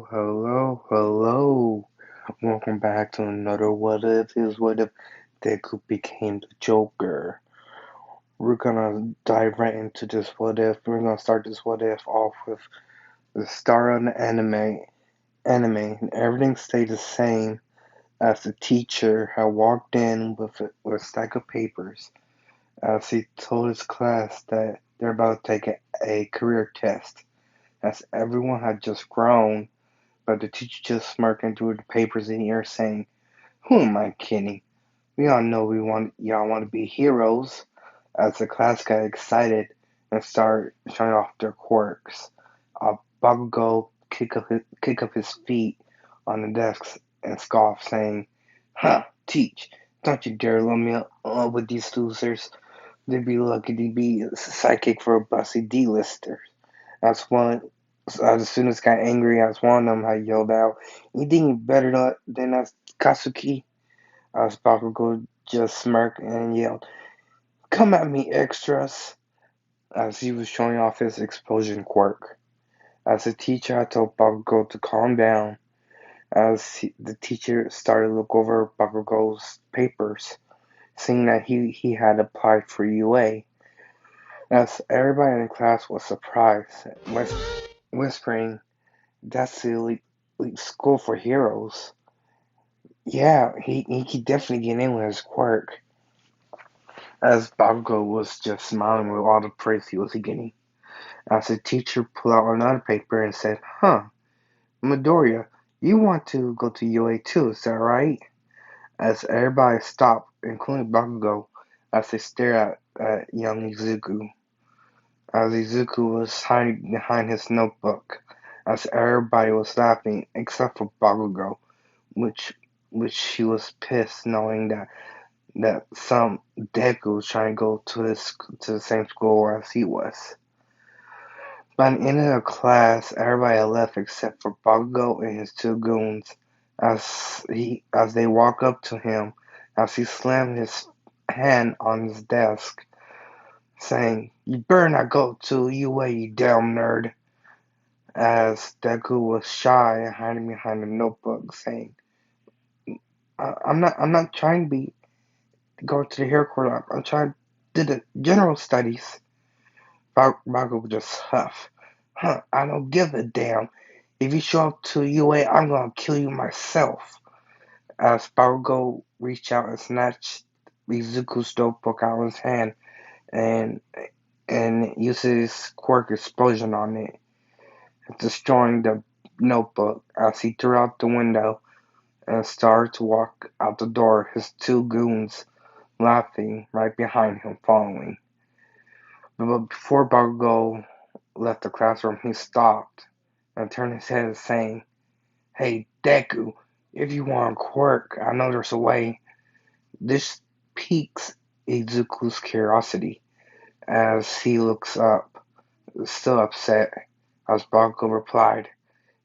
Hello. Welcome back to another What If is What If Deku became the Joker. We're gonna dive right into this What If. We're gonna start this What If off with the start of the anime. Everything stayed the same as the teacher had walked in with a stack of papers as he told his class that they're about to take a career test, as everyone had just grown. But the teacher just smirked and threw the papers in the air, saying, "Who am I kidding? We all know y'all want to be heroes." As the class got excited and started showing off their quirks, Bakugo kick up his feet on the desk and scoff, saying, "Huh, teach! Don't you dare lump me up with these losers. They'd be lucky to be a sidekick for a bossy D-lister." That's one. As soon as I got angry, as one of them had yelled out, "You think better than us, Katsuki?" As Bakugo just smirked and yelled, "Come at me, extras!" As he was showing off his explosion quirk. As the teacher had told Bakugo to calm down, the teacher started to look over Bakugo's papers, seeing that he had applied for UA. As everybody in the class was surprised, whispering, "That's the elite school for heroes." Yeah, he could definitely get in with his quirk. As Bakugo was just smiling with all the praise he was getting. As the teacher pulled out another paper and said, "Huh, Midoriya, you want to go to UA too, is that right?" As everybody stopped, including Bakugo, as they stared at young Izuku. As Izuku was hiding behind his notebook, as everybody was laughing except for Bakugo, which he was pissed knowing that some deku was trying to go to the same school as he was. By the end of the class, everybody had left except for Bakugo and his two goons. As they walked up to him, as he slammed his hand on his desk, saying, "You better not go to UA, you damn nerd." As Deku was shy and hiding behind a notebook, saying, I'm not trying to go to the hero corner. I'm trying to do the general studies." Bakugo just huffed. "Huh, I don't give a damn. If you show up to UA, I'm gonna kill you myself." As Bakugo reached out and snatched Izuku's notebook out of his hand and used his quirk explosion on it, destroying the notebook. As he threw out the window and started to walk out the door, his two goons laughing right behind him, following. But before Bakugo left the classroom, he stopped and turned his head, saying, "Hey, Deku, if you want a quirk, I know there's a way." This piques Izuku's curiosity as he looks up, still upset, as Bakugo replied,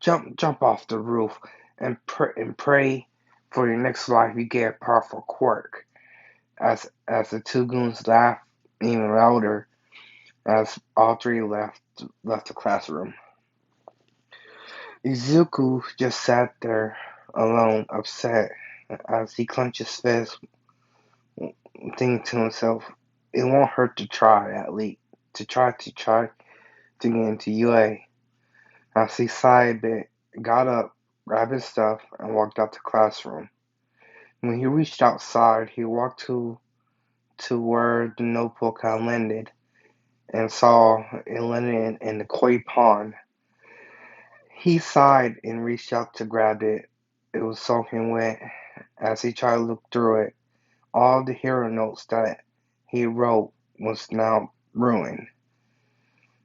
Jump off the roof and pray for your next life you get a powerful quirk." As the two goons laughed even louder, as all three left the classroom. Izuku just sat there alone, upset, as he clenched his fist, thinking to himself, "It won't hurt to try, at least, to try to get into UA." As he sighed a bit, got up, grabbed his stuff, and walked out the classroom. When he reached outside, he walked to where the notebook had landed, and saw it landed in the koi pond. He sighed and reached out to grab it. It was soaking wet. As he tried to look through it, all the hero notes that he wrote was now ruined.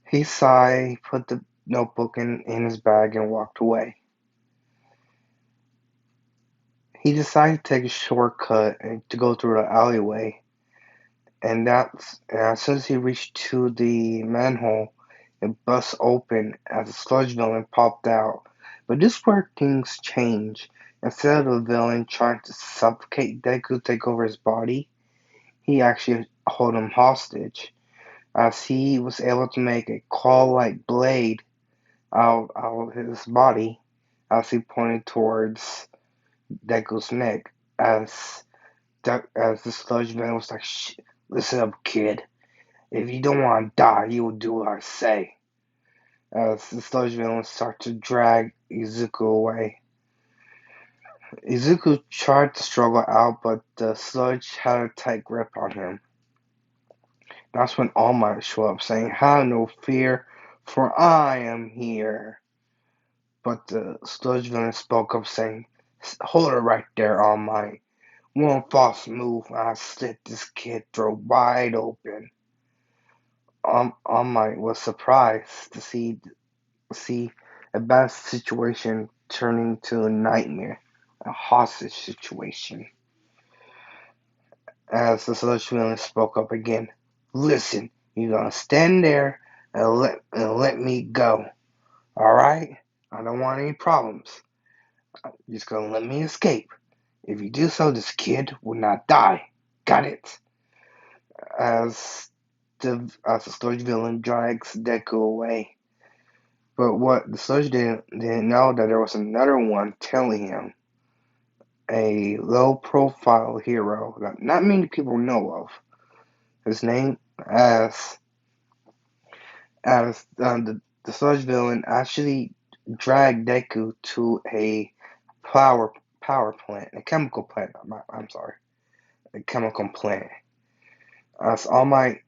He sighed, put the notebook in his bag, and walked away. He decided to take a shortcut and to go through the alleyway, and as soon as he reached to the manhole, it bust open as a sludge villain popped out. But this is where things change. Instead of the villain trying to suffocate Deku, take over his body, he actually hold him hostage, as he was able to make a claw-like blade out of his body as he pointed towards Deku's neck, as the sludge man was like, "Shh, listen up, kid. If you don't want to die, you will do what I say." As the sludge villain started to drag Izuku away. Izuku tried to struggle out, but the sludge had a tight grip on him. That's when All Might showed up, saying, "Have no fear, for I am here." But the sludge villain spoke up, saying, "Hold it right there, All Might. One false move, and I slit this kid throat wide open." All Might was surprised to see a bad situation turning to a nightmare, a hostage situation. As the sludge villain spoke up again, "Listen, you're gonna stand there and let me go, alright? I don't want any problems. You're just gonna let me escape. If you do so, this kid will not die. Got it?" As the sludge villain drags Deku away. But what the sludge didn't know that there was another one telling him, a low-profile hero that not many people know of. His name as the sludge villain actually dragged Deku to a power power plant, a chemical plant. I'm sorry, a chemical plant. As All Might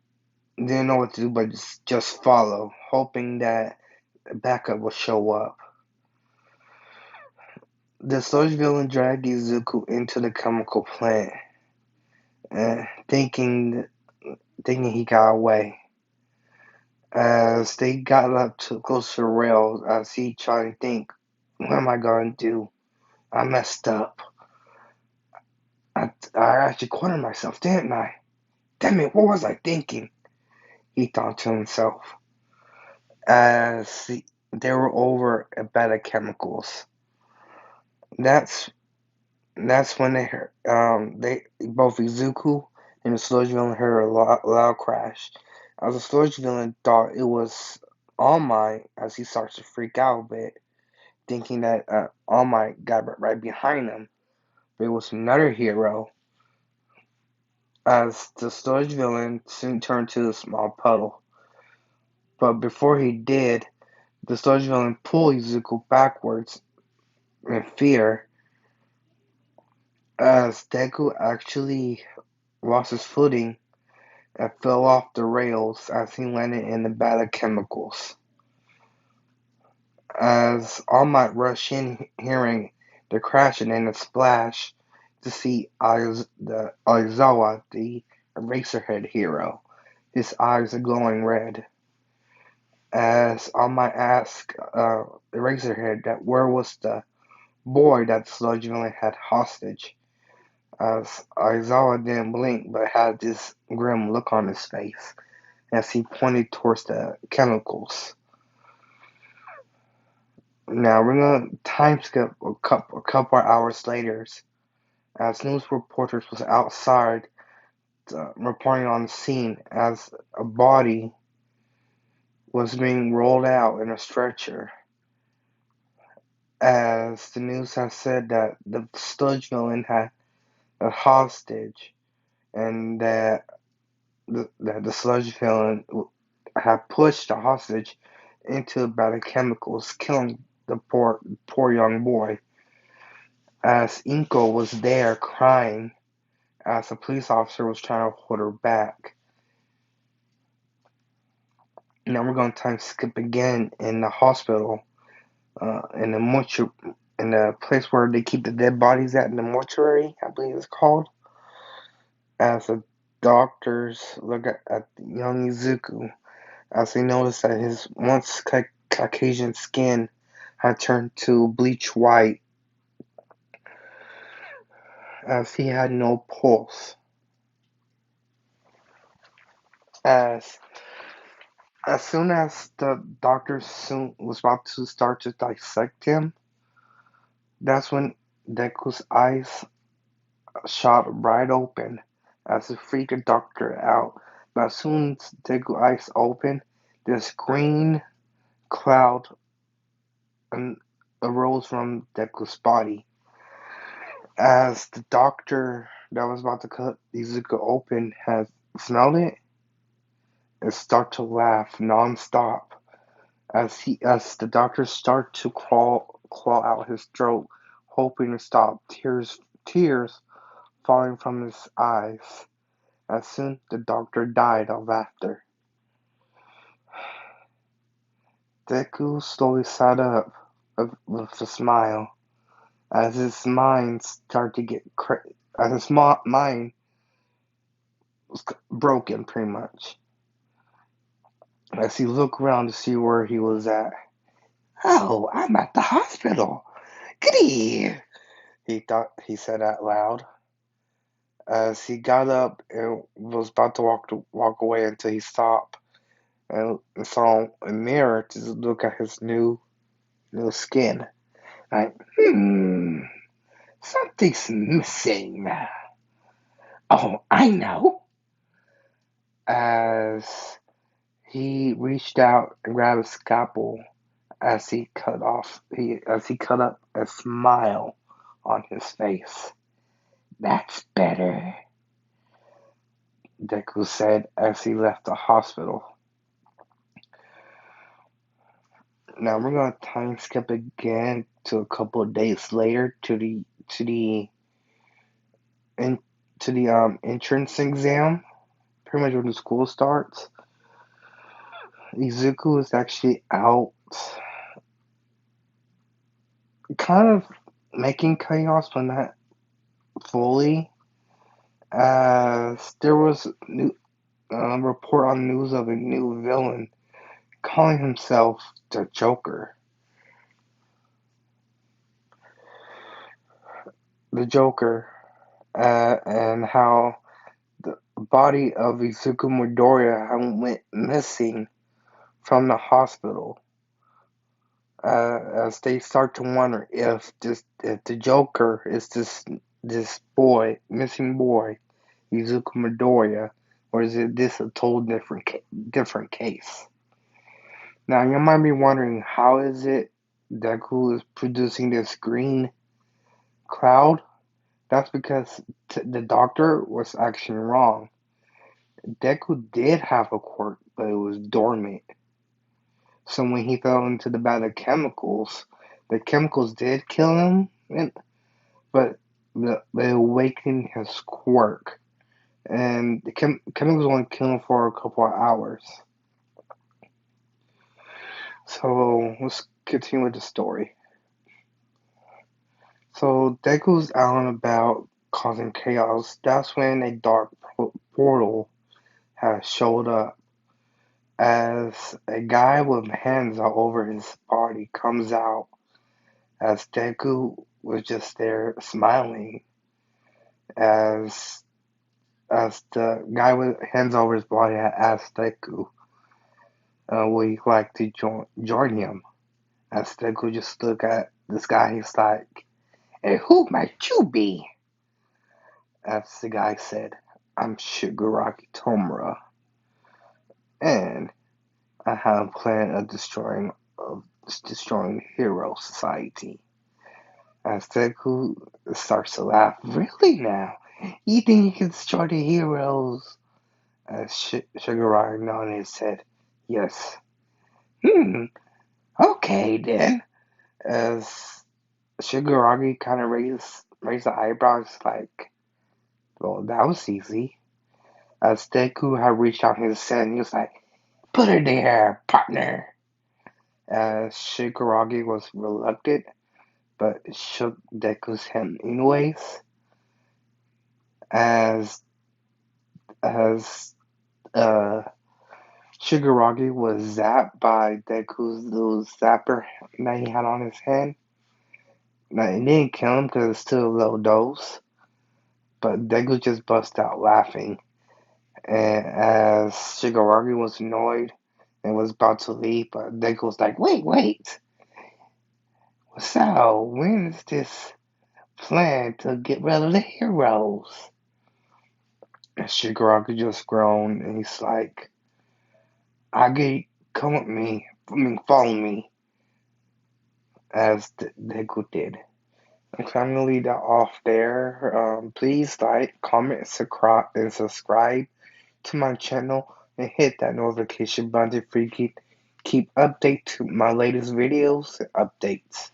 didn't know what to do, but just follow, hoping that backup will show up. The sludge villain dragged Izuku into the chemical plant, thinking he got away. As they got up too close to the rails, as he tried to think, "What am I going to do? I messed up. I actually cornered myself, didn't I? Damn it, what was I thinking?" He thought to himself. As they were over a bed of chemicals. That's that's when they both Izuku and the sludge villain heard a loud crash. As the sludge villain thought it was All Might, as he starts to freak out a bit, thinking that All Might got right behind him. But it was another hero, as the sludge villain soon turned to a small puddle. But before he did, the sludge villain pulled Izuku backwards in fear, as Deku actually lost his footing and fell off the rails as he landed in the vat of chemicals. As All Might rushed in, hearing the crashing and the splash, to see Aizawa, the Eraserhead hero. His eyes are glowing red. As All Might asked Eraserhead that where was the boy that Sludge Villain had hostage. As Aizawa didn't blink but had this grim look on his face as he pointed towards the chemicals. Now we're gonna time skip a couple hours later, as news reporters was outside reporting on the scene as a body was being rolled out in a stretcher. As the news has said that the sludge villain had a hostage, and that the sludge villain had pushed the hostage into a bag of chemicals, killing the poor young boy. As Inko was there crying, as a police officer was trying to hold her back. Now we're going to time skip again in the hospital, in the place where they keep the dead bodies at, in the mortuary, I believe it's called. As the doctors look at young Izuku, as they notice that his once Caucasian skin had turned to bleach white, as he had no pulse. As as soon as the doctor was about to start to dissect him, that's when Deku's eyes shot right open as he freaked the doctor out. But as soon as Deku's eyes opened, this green cloud arose from Deku's body. As the doctor that was about to cut Izuku open has smelled it and start to laugh nonstop as the doctor start to claw out his throat, hoping to stop tears falling from his eyes. As soon the doctor died of laughter. Deku slowly sat up with a smile as his mind started to get as his mind was broken pretty much. As he looked around to see where he was at. Oh, I'm at the hospital. Goody! He said out loud. As he got up and was about to walk away until he stopped and saw a mirror to look at his new skin. Like, something's missing. Oh, I know. As he reached out and grabbed a scalpel as he cut up a smile on his face. That's better, Deku said as he left the hospital. Now we're gonna time skip again to a couple of days later in, to the entrance exam. Pretty much when the school starts. Izuku is actually out, kind of making chaos, but not fully. As there was new report on news of a new villain calling himself the Joker. The Joker, and how the body of Izuku Midoriya went missing from the hospital. As they start to wonder if the Joker is this missing boy, Izuku Midoriya, or is it this a total different case? Now you might be wondering how is it Deku is producing this green cloud? That's because the doctor was actually wrong. Deku did have a quirk, but it was dormant. So when he fell into the vat of chemicals, the chemicals did kill him, but they awakened his quirk. And the chemicals only kill him for a couple of hours. So let's continue with the story. So Deku's out and about causing chaos. That's when a dark portal has showed up as a guy with hands all over his body comes out as Deku was just there smiling as the guy with hands over his body had asked Deku would he like to join him. As Deku just looked at this guy, he's like, "Hey, who might you be?" As the guy said, "I'm Shigaraki Tomura, and I have a plan of destroying Hero Society." As Deku starts to laugh, "Really now? You think you can destroy the heroes?" As Shigaraki nodded his head, "Yes." "Hmm, okay then." As Shigaraki kind of raised the eyebrows, like, "Well, that was easy." As Deku had reached out his hand, he was like, "Put her there, partner." As Shigaraki was reluctant, but shook Deku's hand anyways. As as Shigaraki was zapped by Deku's little zapper that he had on his hand. Now, it didn't kill him because it's still a low dose, but Deku just bust out laughing. And as Shigaraki was annoyed and was about to leave, but Deku was like, wait. So, when is this plan to get rid of the heroes? And Shigaraki just groaned and he's like, come with me. Follow me. as Deku did. I'm gonna leave that off there. Please like, comment, subscribe to my channel and hit that notification button for you to keep update to my latest videos and updates.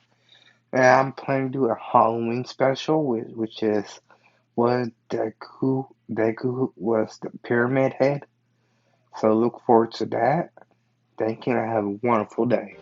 And I'm planning to do a Halloween special, which is what Deku was the Pyramid Head. So look forward to that. Thank you and have a wonderful day.